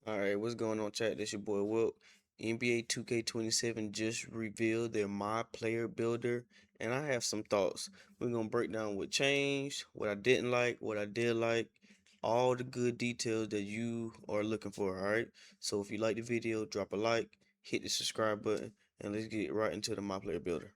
All right, what's going on, chat? This your boy Wilk. NBA 2K27 just revealed their My Player Builder, and I have some thoughts. We're gonna break down what changed, what I didn't like, what I did like, all the good details that you are looking for. All right. So if you like the video, drop a like, hit the subscribe button, and let's get right into the My Player Builder.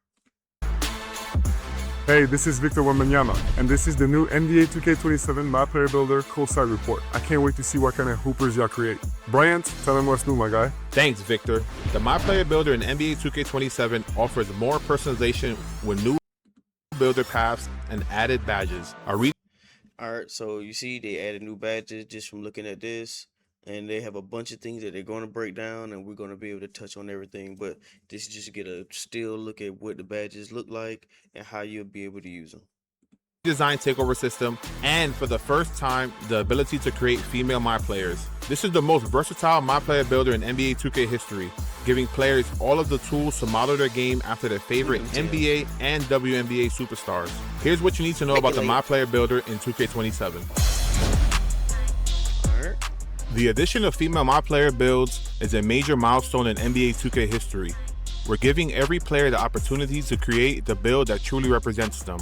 Hey, this is Victor Wembanyama, and this is the new NBA 2K27 MyPLAYER Builder courtside report. I can't wait to see what kind of hoopers y'all create. Bryant, tell them what's new, my guy. Thanks, Victor. The MyPLAYER Builder in NBA 2K27 offers more personalization with new builder paths and added badges. All right, so you see they added new badges just from looking at this, and they have a bunch of things that they're going to break down, and we're going to be able to touch on everything. But this is just to get a still look at what the badges look like and how you'll be able to use them. Design takeover system, and for the first time, the ability to create female MyPlayers. This is the most versatile MyPLAYER Builder in NBA 2K history, giving players all of the tools to model their game after their favorite NBA and WNBA superstars. Here's what you need to know about the MyPLAYER Builder in 2K27. The addition of female MyPLAYER builds is a major milestone in NBA 2K history. We're giving every player the opportunity to create the build that truly represents them.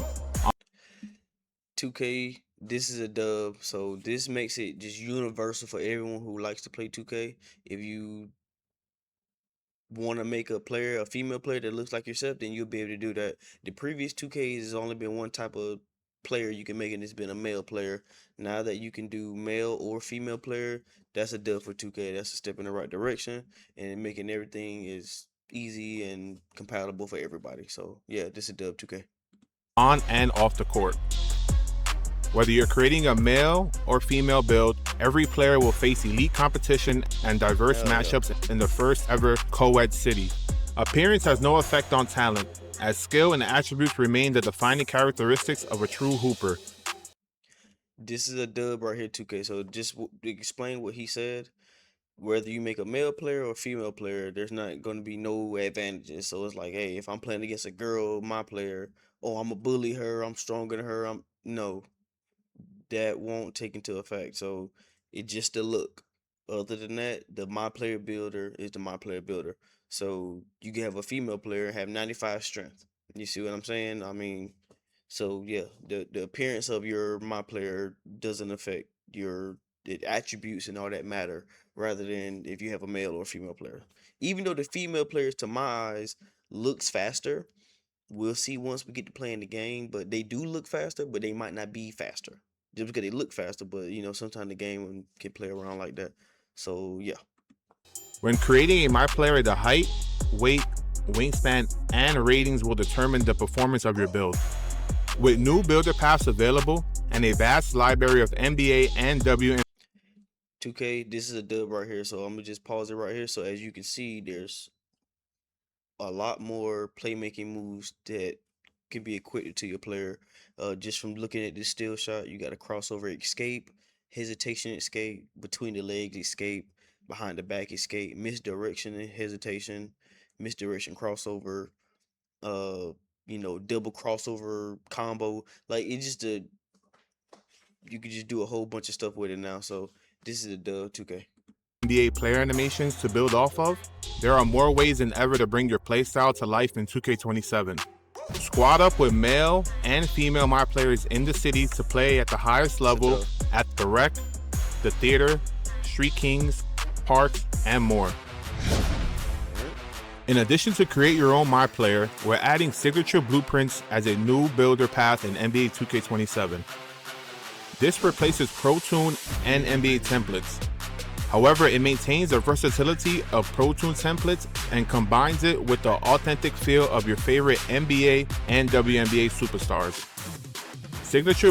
2K, this is a dub, so this makes it just universal for everyone who likes to play 2K. If you want to make a player, a female player that looks like yourself, then you'll be able to do that. The previous 2Ks has only been one type of player you can make, and it's been a male player. Now that you can do male or female player, that's a dub for 2K. That's a step in the right direction, and making everything is easy and compatible for everybody. So yeah, this is a dub 2K. On and off the court. Whether you're creating a male or female build, every player will face elite competition and diverse matchups in the first ever co-ed city. Appearance has no effect on talent, as skill and attributes remain the defining characteristics of a true hooper. This is a dub right here, 2K. So just explain what he said. Whether you make a male player or female player, there's not going to be no advantages. So it's like, hey, if I'm playing against a girl, my player, oh, I'm a bully her, I'm stronger than her. I'm no, that won't take into effect. So it's just a look. Other than that, the My Player Builder is the My Player Builder. So you can have a female player have 95 strength. You see what I'm saying? I mean, so yeah, the appearance of your My Player doesn't affect your the attributes and all that matter, rather than if you have a male or female player. Even though the female players, to my eyes, looks faster, we'll see once we get to playing the game. But they do look faster, but they might not be faster just because they look faster. But you know, sometimes the game can play around like that. So yeah. When creating a MyPLAYER, the height, weight, wingspan, and ratings will determine the performance of your build. With new builder paths available and a vast library of NBA and WNBA 2K, this is a dub right here. So I'm gonna just pause it right here. So as you can see, there's a lot more playmaking moves that can be equipped to your player. Just from looking at this still shot, you got a crossover escape, hesitation escape, between the legs escape, behind the back escape, misdirection and hesitation, misdirection crossover, uh, double crossover combo. Like it's just you could just do a whole bunch of stuff with it now. So this is a dub 2K. player animations to build off of. There are more ways than ever to bring your playstyle to life in 2K27. Squad up with male and female MyPlayers in the cities to play at the highest level at the Rec, the Theater, Street Kings, Parks, and more. In addition to create your own MyPLAYER, we're adding signature blueprints as a new builder path in NBA 2K27. This replaces Pro Toon and NBA templates. However, it maintains the versatility of Pro Toon templates and combines it with the authentic feel of your favorite NBA and WNBA superstars. Signature.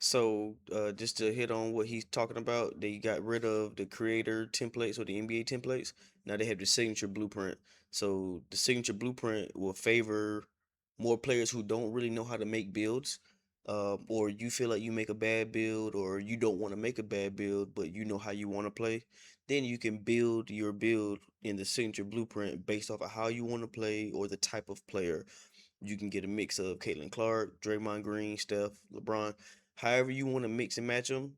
So, just to hit on what he's talking about, they got rid of the creator templates or the NBA templates. Now they have the signature blueprint. So the signature blueprint will favor more players who don't really know how to make builds, or you feel like you make a bad build, or you don't want to make a bad build, but you know how you want to play. Then you can build your build in the signature blueprint based off of how you want to play or the type of player. You can get a mix of Caitlin Clark, Draymond Green, Steph, LeBron, however you want to mix and match them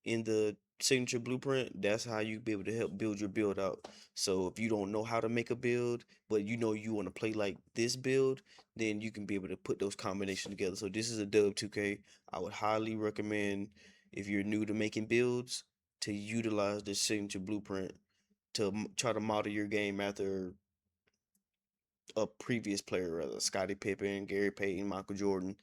in the signature blueprint, that's how you be able to help build your build out. So if you don't know how to make a build, but you know you want to play like this build, then you can be able to put those combinations together. So this is a dub 2K. I would highly recommend, if you're new to making builds, to utilize the signature blueprint to try to model your game after a previous player, rather Scottie Pippen, Gary Payton, Michael Jordan.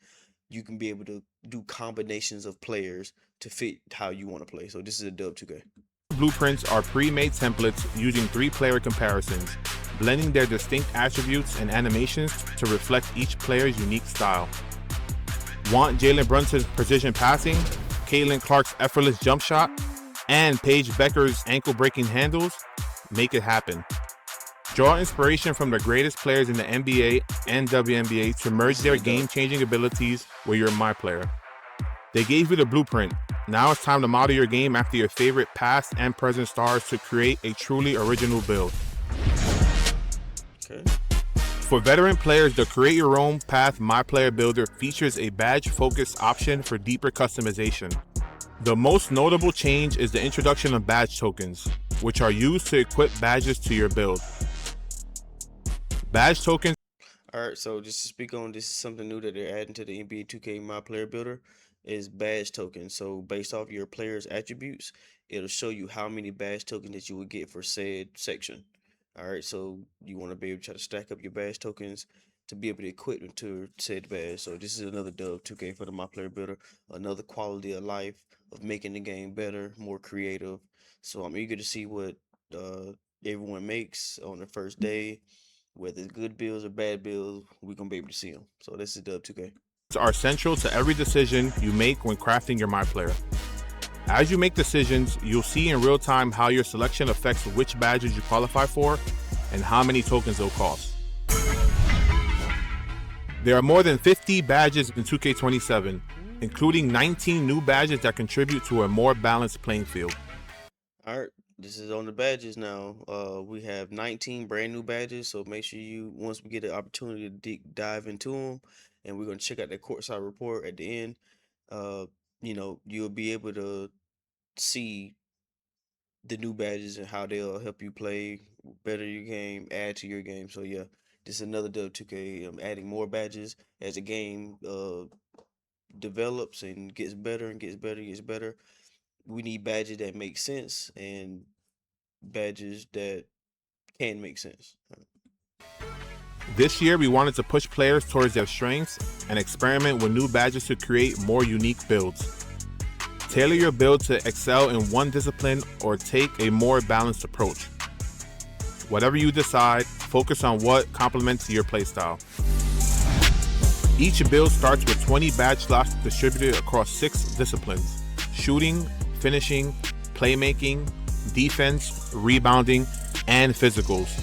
You can be able to do combinations of players to fit how you want to play. So this is a dub 2K. Blueprints are pre-made templates using 3-player comparisons, blending their distinct attributes and animations to reflect each player's unique style. Want Jalen Brunson's precision passing, Caitlin Clark's effortless jump shot, and Paige Becker's ankle-breaking handles? Make it happen. Draw inspiration from the greatest players in the NBA and WNBA to merge their game-changing abilities with your MyPLAYER. They gave you the blueprint. Now it's time to model your game after your favorite past and present stars to create a truly original build. Okay. For veteran players, the Create Your Own Path MyPLAYER Builder features a badge-focused option for deeper customization. The most notable change is the introduction of badge tokens, which are used to equip badges to your build. Badge tokens. Alright, so just to speak on, this is something new that they're adding to the NBA 2K MyPLAYER Builder, is badge tokens. So based off your player's attributes, it'll show you how many badge tokens that you would get for said section. Alright, so you want to be able to try to stack up your badge tokens to be able to equip them to said badge. So this is another dub 2K for the MyPLAYER Builder, another quality of life of making the game better, more creative. So I'm eager to see what everyone makes on the first day. Whether it's good builds or bad builds, we're going to be able to see them. So this is dub 2K. Are central to every decision you make when crafting your MyPLAYER. As you make decisions, you'll see in real time how your selection affects which badges you qualify for and how many tokens they'll cost. There are more than 50 badges in 2K27, including 19 new badges that contribute to a more balanced playing field. Alright, this is on the badges now. We have 19 brand new badges, so make sure you, once we get the opportunity to dive into them, and we're going to check out the courtside report at the end, you'll be able to see the new badges and how they'll help you play better your game, add to your game. So yeah, this is another dub 2K, adding more badges as the game develops and gets better and gets better and gets better. We need badges that make sense and badges that can make sense. This year, we wanted to push players towards their strengths and experiment with new badges to create more unique builds. Tailor your build to excel in one discipline or take a more balanced approach. Whatever you decide, focus on what complements your playstyle. Each build starts with 20 badge slots distributed across 6 disciplines: shooting, finishing, playmaking, defense, rebounding, and physicals.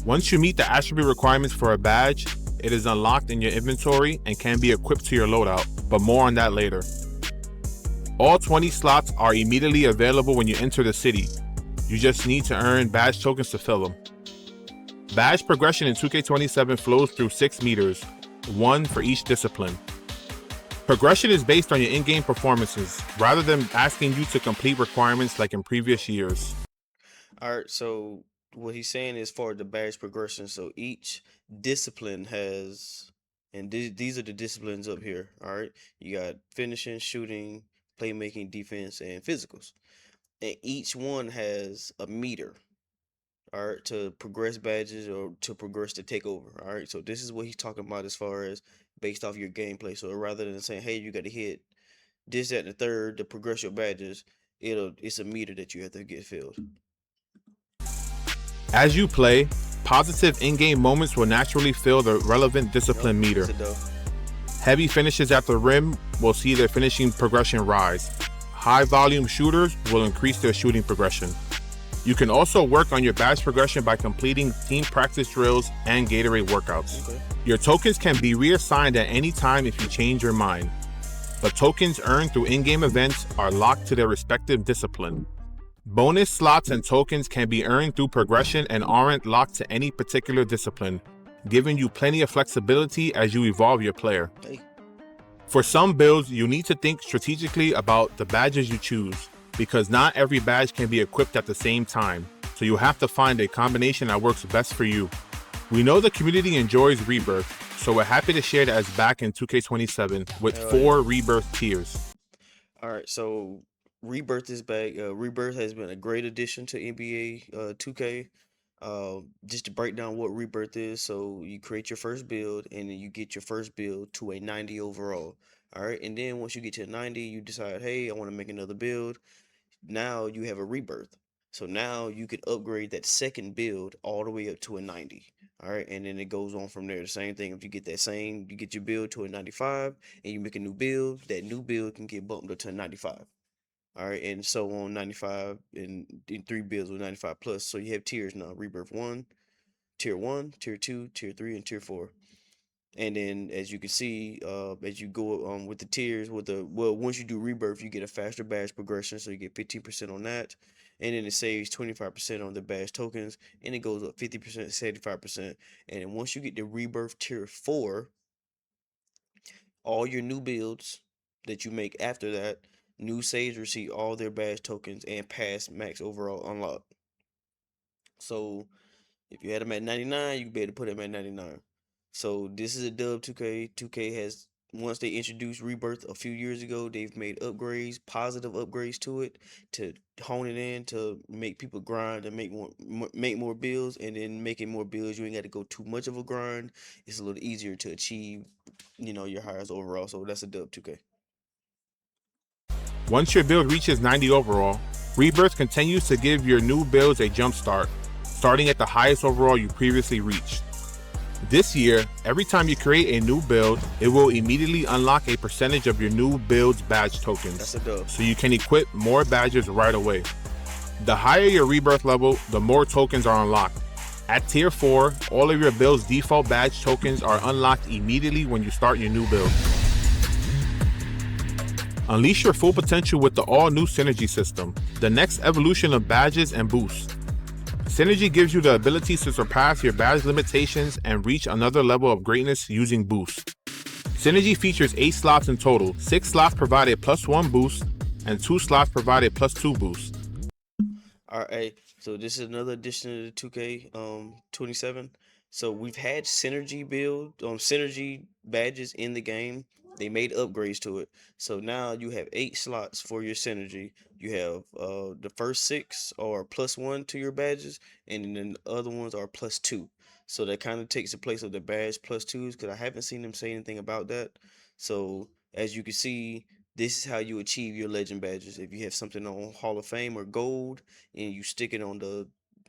Once you meet the attribute requirements for a badge, it is unlocked in your inventory and can be equipped to your loadout, but more on that later. All 20 slots are immediately available when you enter the city. You just need to earn badge tokens to fill them. Badge progression in 2K27 flows through 6 meters, 1 for each discipline. Progression is based on your in-game performances, rather than asking you to complete requirements like in previous years. Alright, so what he's saying is for the badge progression, so each discipline has, and these are the disciplines up here. All right, you got finishing, shooting, playmaking, defense, and physicals, and each one has a meter, all right, to progress badges or to progress the takeover. All right, so this is what he's talking about as far as based off your gameplay. So rather than saying, hey, you got to hit this, that, and the third to progress your badges, it's a meter that you have to get filled. As you play, positive in-game moments will naturally fill the relevant discipline meter. Heavy finishes at the rim will see their finishing progression rise. High-volume shooters will increase their shooting progression. You can also work on your badge progression by completing team practice drills and Gatorade workouts. Okay. Your tokens can be reassigned at any time if you change your mind. The tokens earned through in-game events are locked to their respective discipline. Bonus slots and tokens can be earned through progression and aren't locked to any particular discipline, giving you plenty of flexibility as you evolve your player. For some builds, you need to think strategically about the badges you choose, because not every badge can be equipped at the same time, so you have to find a combination that works best for you. We know the community enjoys Rebirth, so we're happy to share that it's back in 2K27 with 4 Rebirth tiers. Alright, so Rebirth is back. Rebirth has been a great addition to NBA 2K. Just to break down what Rebirth is, so you create your first build, and then you get your first build to a 90 overall. Alright, and then once you get to 90, you decide, hey, I want to make another build. Now you have a rebirth. So now you could upgrade that second build all the way up to a 90. All right, and then it goes on from there. The same thing. If you get you get your build to a 95, and you make a new build, that new build can get bumped up to a 95. All right, and so on 95, and in 3 builds with 95 plus. So you have tiers now: Rebirth 1, Tier 1, Tier 2, Tier 3, and Tier 4. And then, as you can see, as you go with the tiers, once you do Rebirth, you get a faster badge progression, so you get 15% on that, and then it saves 25% on the badge tokens, and it goes up 50%, 75%, and then once you get the Rebirth Tier 4, all your new builds that you make after that, new saves receive all their badge tokens and pass max overall unlock. So if you had them at 99, you can be able to put them at 99. So this is a dub 2K. 2K has, once they introduced Rebirth a few years ago, they've made upgrades, positive upgrades to it, to hone it in, to make people grind and make more builds, and then making more builds, you ain't got to go too much of a grind. It's a little easier to achieve, your highest overall. So that's a dub 2K. Once your build reaches 90 overall, Rebirth continues to give your new builds a jump start, starting at the highest overall you previously reached. This year, every time you create a new build, it will immediately unlock a percentage of your new build's badge tokens. That's a dub. So you can equip more badges right away. The higher your Rebirth level, the more tokens are unlocked. At Tier 4, all of your build's default badge tokens are unlocked immediately when you start your new build. Unleash your full potential with the all-new Synergy system, the next evolution of badges and boosts. Synergy gives you the ability to surpass your badge limitations and reach another level of greatness using boosts. Synergy features 8 slots in total. 6 slots provide a +1 boost, and 2 slots provide a +2 boost. Alright, so this is another addition to the 2K 27. So we've had Synergy badges in the game. They made upgrades to it. So now you have 8 slots for your Synergy. You have the first 6 are +1 to your badges, and then the other ones are +2. So that kind of takes the place of the badge +2s, because I haven't seen them say anything about that. So as you can see, this is how you achieve your legend badges. If you have something on Hall of Fame or gold, and you stick it on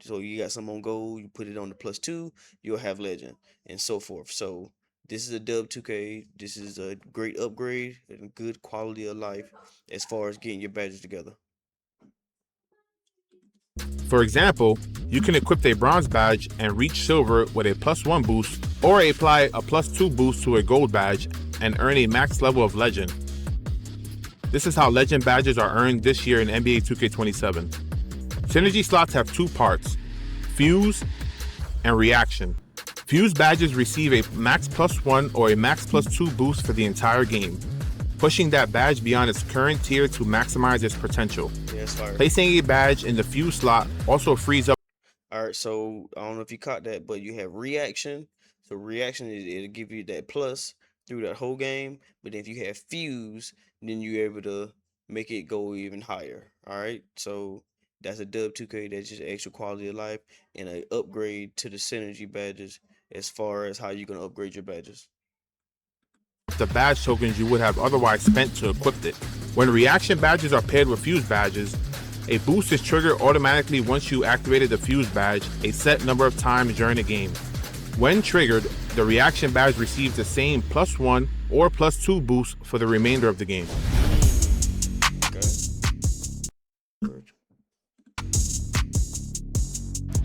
so you got some on gold, you put it on the +2, you'll have legend, and so forth. So this is a dub 2K. This is a great upgrade and good quality of life as far as getting your badges together. For example, you can equip a bronze badge and reach silver with a +1 boost, or apply a +2 boost to a gold badge and earn a max level of legend. This is how legend badges are earned this year in NBA 2K27. Synergy slots have 2 parts: Fuse and Reaction. Fuse badges receive a max +1 or a max +2 boost for the entire game, pushing that badge beyond its current tier to maximize its potential. Yeah, it's fire. Placing a badge in the Fuse slot also frees up. Alright, so I don't know if you caught that, but you have Reaction. So Reaction, it'll give you that plus through that whole game. But if you have Fuse, then you're able to make it go even higher. Alright, so that's a dub 2K. That's just extra quality of life and an upgrade to the Synergy badges as far as how you're going to upgrade your badges. The badge tokens you would have otherwise spent to equip it. When reaction badges are paired with fuse badges, a boost is triggered automatically once you activated the fuse badge a set number of times during the game. When triggered, the reaction badge receives the same +1 or +2 boost for the remainder of the game.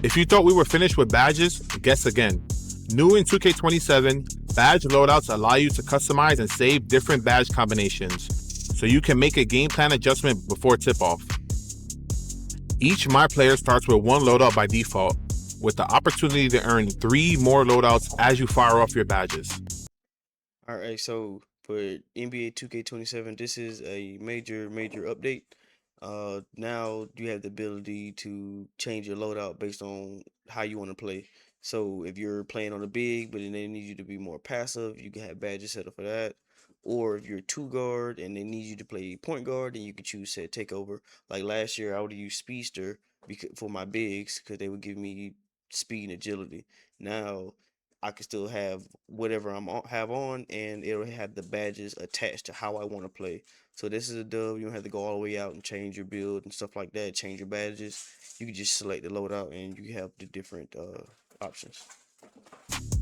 If you thought we were finished with badges, guess again. New in 2K27, badge loadouts allow you to customize and save different badge combinations, so you can make a game plan adjustment before tip-off. Each MyPLAYER starts with 1 loadout by default, with the opportunity to earn 3 more loadouts as you fire off your badges. Alright, so for NBA 2K27, this is a major update. Now you have the ability to change your loadout based on how you want to play. So if you're playing on a big, but then they need you to be more passive, you can have badges set up for that. Or if you're two guard and they need you to play point guard, then you can choose set takeover. Like last year, I would use speedster for my bigs because they would give me speed and agility. Now I can still have whatever have on, and it'll have the badges attached to how I want to play. So this is a dub. You don't have to go all the way out and change your build and stuff like that. Change your badges. You can just select the loadout, and you have the different options.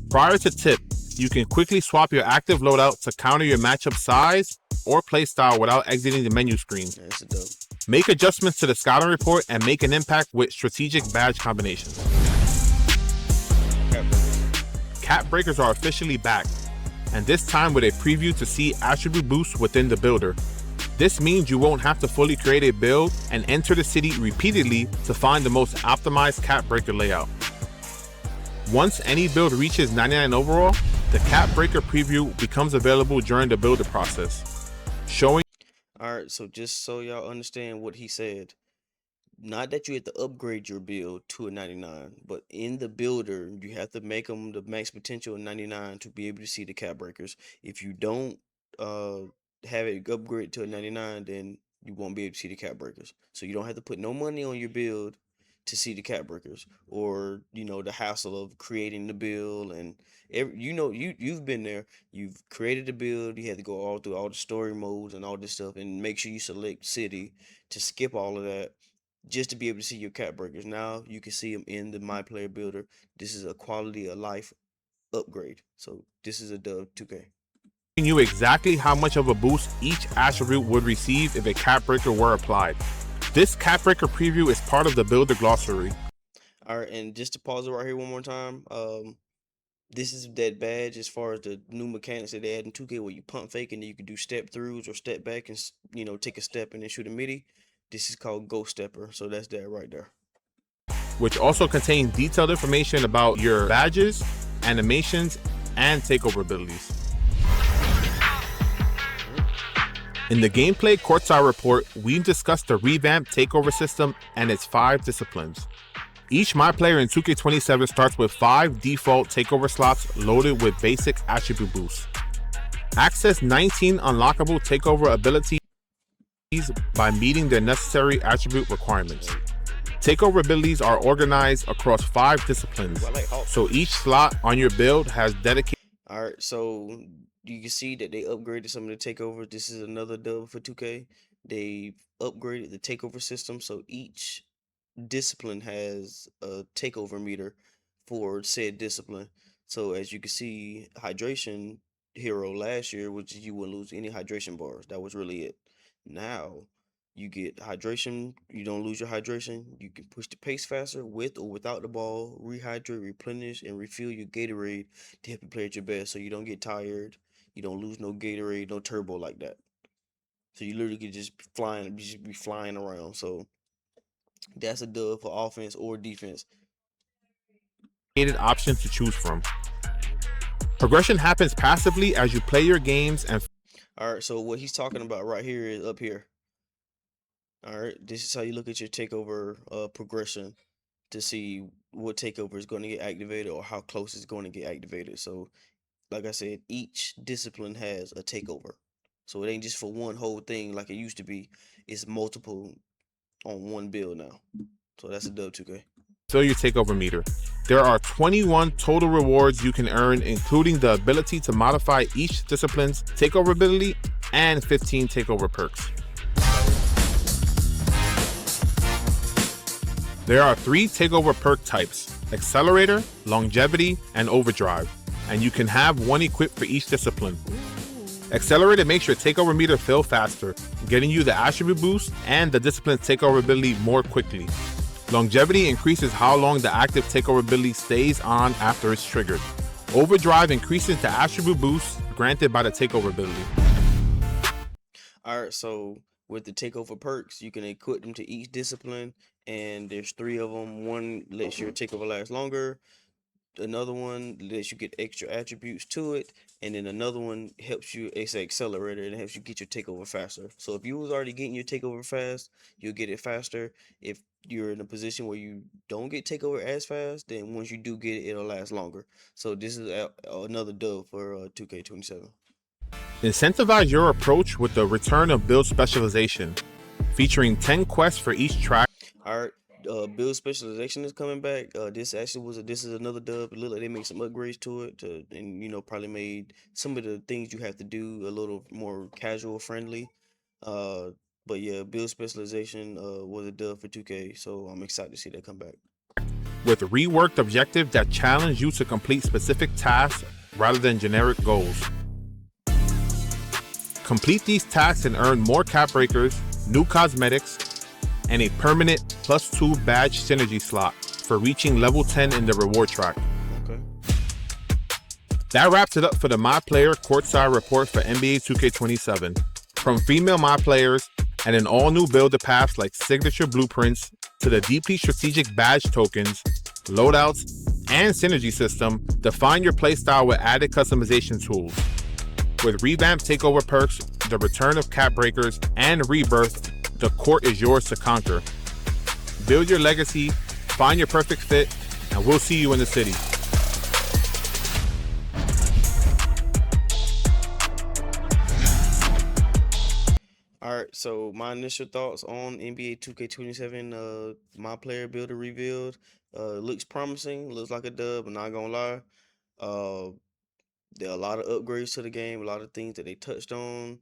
Prior to tip, you can quickly swap your active loadout to counter your matchup size or playstyle without exiting the menu screen. Yeah, it's a dub. Make adjustments to the scouting report and make an impact with strategic badge combinations. Cap breakers are officially back, and this time with a preview to see attribute boosts within the builder. This means you won't have to fully create a build and enter the city repeatedly to find the most optimized cap breaker layout. Once any build reaches 99 overall, the cap breaker preview becomes available during the builder process, showing. Alright, so just so y'all understand what he said, not that you have to upgrade your build to a 99, but in the builder, you have to make them the max potential of 99 to be able to see the cap breakers. If you don't uh, have it upgrade to a 99, then you won't be able to see the cap breakers. So you don't have to put no money on your build to see the cap breakers, or the hassle of creating the build and you've been there. You've created the build. You had to go all through all the story modes and all this stuff, and make sure you select city to skip all of that just to be able to see your cap breakers. Now you can see them in the MyPLAYER Builder. This is a quality of life upgrade. So this is a dub 2K. You exactly how much of a boost each attribute would receive if a cap breaker were applied. This cap breaker preview is part of the builder glossary. All right, and just to pause it right here one more time. This is that badge as far as the new mechanics that they add in 2K, where you pump fake and then you can do step throughs or step back and take a step and then shoot a midi. This is called Ghost Stepper. So that's that right there. Which also contains detailed information about your badges, animations, and takeover abilities. In the gameplay courtside report, we discussed the revamped takeover system and its 5 disciplines. Each MyPLAYER in 2K27 starts with 5 default takeover slots loaded with basic attribute boosts. Access 19 unlockable takeover abilities by meeting their necessary attribute requirements. Takeover abilities are organized across 5 disciplines, so each slot on your build has dedicated. Alright, so you can see that they upgraded some of the takeovers. This is another dub for 2K. They've upgraded the takeover system, so each discipline has a takeover meter for said discipline. So as you can see, hydration hero last year, which you wouldn't lose any hydration bars. That was really it. Now you get hydration. You don't lose your hydration. You can push the pace faster with or without the ball, rehydrate, replenish, and refill your Gatorade to help you play at your best, so you don't get tired. You don't lose no Gatorade, no turbo like that. So you literally could just be flying around. So that's a dub for offense or defense. Options to choose from. Progression happens passively as you play your games and. All right, so what he's talking about right here is up here. All right, this is how you look at your takeover progression to see what takeover is going to get activated or how close it's going to get activated. So, like I said, each discipline has a takeover. So it ain't just for one whole thing like it used to be. It's multiple on one build now. So that's a dub 2K. Fill your takeover meter. There are 21 total rewards you can earn, including the ability to modify each discipline's takeover ability and 15 takeover perks. There are 3 takeover perk types: Accelerator, Longevity, and Overdrive, and you can have one equipped for each discipline. Accelerator makes your takeover meter fill faster, getting you the attribute boost and the discipline's takeover ability more quickly. Longevity increases how long the active takeover ability stays on after it's triggered. Overdrive increases the attribute boost granted by the takeover ability. Alright, so with the takeover perks, you can equip them to each discipline, and there's 3 of them. One lets your takeover last longer. another one lets you get extra attributes to it, and then another one helps you. It's an accelerator and it helps you get your takeover faster. So if you was already getting your takeover fast, you'll get it faster. If you're in a position where you don't get takeover as fast, then once you do get it, it'll last longer. So this is another dub for 2K27. Incentivize your approach with the return of build specialization, featuring 10 quests for each track. All right, build specialization is coming back. This is another dub. It looked like they made some upgrades to it, and probably made some of the things you have to do a little more casual friendly. Uh, but yeah, build specialization was a dub for 2K, so I'm excited to see that come back. With reworked objectives that challenge you to complete specific tasks rather than generic goals. Complete these tasks and earn more cap breakers, new cosmetics, and a permanent +2 badge synergy slot for reaching level 10 in the reward track. Okay. That wraps it up for the MyPLAYER courtside report for NBA 2K27. From female MyPlayers and an all-new builder paths like signature blueprints to the deeply strategic badge tokens, loadouts, and synergy system, define your playstyle with added customization tools. With revamped takeover perks, the return of cap breakers, and rebirth, the court is yours to conquer. Build your legacy, find your perfect fit, and we'll see you in the city. All right, so my initial thoughts on NBA 2K27 MyPLAYER Builder revealed. Looks promising, looks like a dub, I'm not gonna lie. Uh, there are a lot of upgrades to the game, a lot of things that they touched on.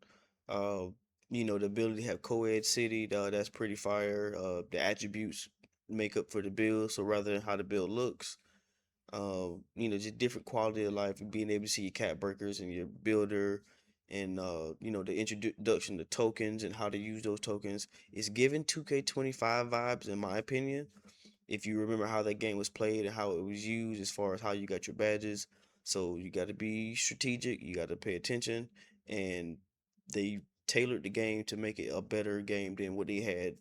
Uh, the ability to have co-ed city, that's pretty fire. The attributes make up for the build, so rather than how the build looks, just different quality of life, and being able to see your cat breakers and your builder, and the introduction to tokens and how to use those tokens is giving 2K25 vibes, in my opinion. If you remember how that game was played and how it was used as far as how you got your badges. So you got to be strategic, you got to pay attention, and they tailored the game to make it a better game than what they had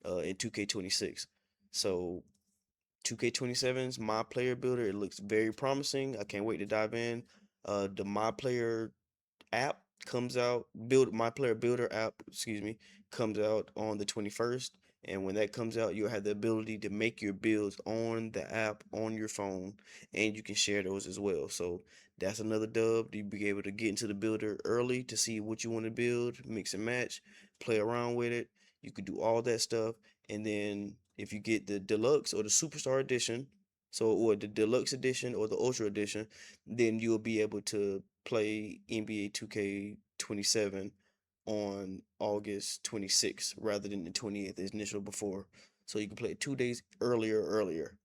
in 2K26. So 2K27's MyPLAYER Builder, it looks very promising. I can't wait to dive in. The MyPLAYER app comes out, build MyPLAYER Builder app, excuse me, comes out on the 21st. And when that comes out, you'll have the ability to make your builds on the app on your phone, and you can share those as well. So that's another dub. You'll be able to get into the builder early to see what you want to build, mix and match, play around with it. You could do all that stuff. And then if you get the deluxe or the superstar edition, or the deluxe edition or the ultra edition, then you'll be able to play NBA 2K27 on August 26th rather than the 28th as initial before. So you can play it 2 days earlier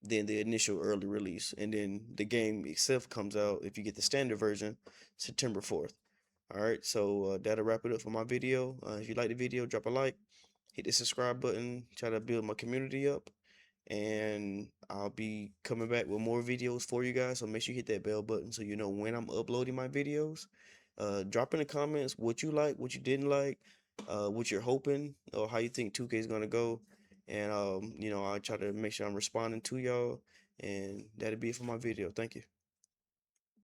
than the initial early release. And then the game itself comes out, if you get the standard version, September 4th. All right, so that'll wrap it up for my video. If you like the video, drop a like, hit the subscribe button, try to build my community up, and I'll be coming back with more videos for you guys. So make sure you hit that bell button so you know when I'm uploading my videos. Drop in the comments what you like, what you didn't like, what you're hoping, or how you think 2K is gonna go. And I'll try to make sure I'm responding to y'all. And that'll be it for my video. Thank you.